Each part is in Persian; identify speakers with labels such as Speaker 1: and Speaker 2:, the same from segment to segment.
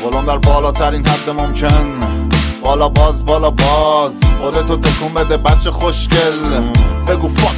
Speaker 1: بالام در بالاترین حد ممکن، بالا باز خودتو تکون بده بچه خوشگل، بگو فاک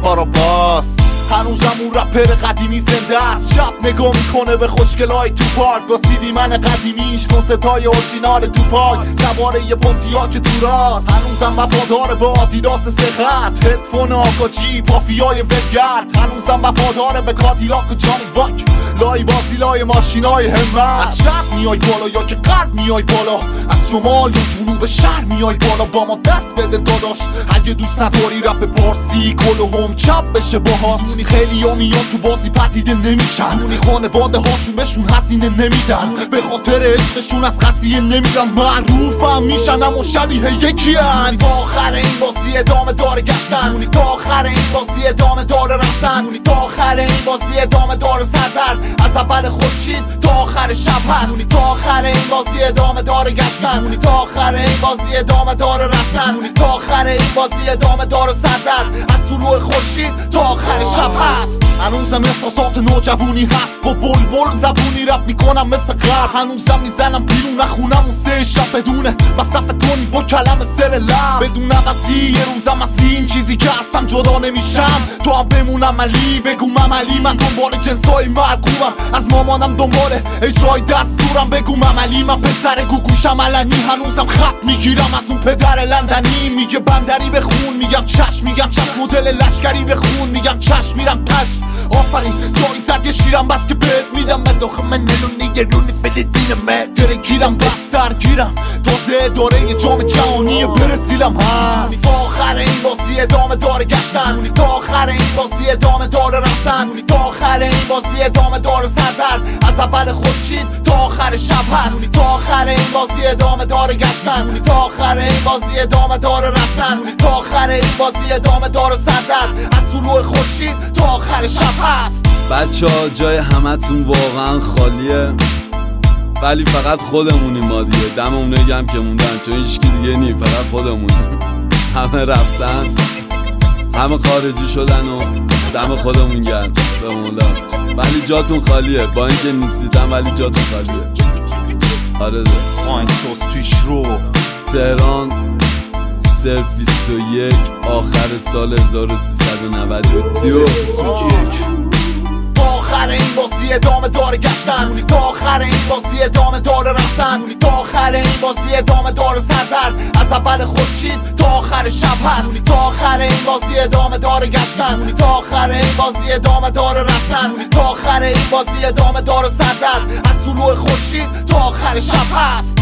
Speaker 1: باراباس. هنوزم اون رپر قدیمی زنده است، شب نگاه میکنه به خوشگلای تو پارک با سیدی من قدیمیش، کنستای اورجینال تو پارک، سواره یه پونتیاک تو راست. هنوزم وفادار به آدیداس سخت، هدفون آکاجی پافیای ولگرد. هنوزم وفادار به کادیلاک و جانی واک، لای بازی لای ماشینای همت. از شب میای بالا یا که غرب میای بالا، از شمال یا جنوب شهر میای بالا، با ما دست بده داداش. اگه دوست نداری رپ پارسی کل هم چپ بشه باهات. خیلی ها میان تو بازی پدیده نمیشن، اونی خانواده هاشون بهشون حسینه نمیدن، به خاطر عشقشون از خسیه نمیدن، معروفم میشن اما شبیه یکی هن. تا آخر این بازی ادامه داره گشتن، تا آخر این بازی ادامه داره رفتن، تا آخر این بازی ادامه داره سردر، از اول خورشید تا آخر شب هست. تا آخر این بازی ادامه داره گشتن، تا آخر این بازی ادامه داره رفتن، تا آخر این بازی ادامه داره سردر، از طلوع خورشید تا آخر شب هست. هنوزم احساسات نوجوانی هست، با بلبل زبونی رپ میکنم مثل غرب. هنوزم میزنم بیرون نخونم اون سه شب بدونه مصرف تونی با کلم سر لب، بدون عوضی یه روزم از این چیزی که هستم جدا نمیشم. تو هم بمونم علی بگو مملی، من دنبال جنسای مرگومم، از مامانم دنبال اجرای دستورم. بگو مملی من پسر گوگوشم علنی، هنوزم خط میگیرم از اون پدر لندنی. میگه بندری بخون میگم چشم، میگم چشم مدل لشکری بخون میگم چشم، میرم پشت. آفرین جایی زد یه شیرم بس که بهت میدم، من داخل من نلونی یه رونی فلسطین مدره گیرم بس درگیرم، تازه داره یه جام جهانی برسیلم هست. تا آخر این بازی ادامه داره گشتن، تا آخر این بازی ادامه داره رفتن، تا آخر این بازی ادامه داره سردر، از اول خورشید تا آخر شب هست. تا آخر این بازی ادامه داره گشتن، تا آخر این بازی ادامه داره رفتن، تا آخر این بازی ادامه داره سردر، از طلوع خورشید تا آخر شب هست.
Speaker 2: بچه‌ها جای همتون واقعا خالیه، ولی فقط خودمونیم ما دیگه. دممون نگم که موندن، چون هیچکی دیگه نی، فقط خودمونیم. همه رفتن، همه خارجی شدن و دم خودمون گرم به مولا. ولی جاتون خالیه، با اینکه نیستیدم ولی جاتون خالیه. آره ده
Speaker 1: آینسوس پیش رو
Speaker 2: تهران 021 آخر سال 1392.
Speaker 1: تا آخر این بازی ادامه داره گشتن، تا آخر این بازی ادامه داره رفتن، تا آخر این بازی ادامه داره سردر، از اول خورشید تا آخر شب هست. تا آخر این بازی ادامه داره گشتن، تا آخر این بازی ادامه داره رفتن، تا آخر این بازی ادامه داره سردر، از طلوع خورشید تا آخر شب هست.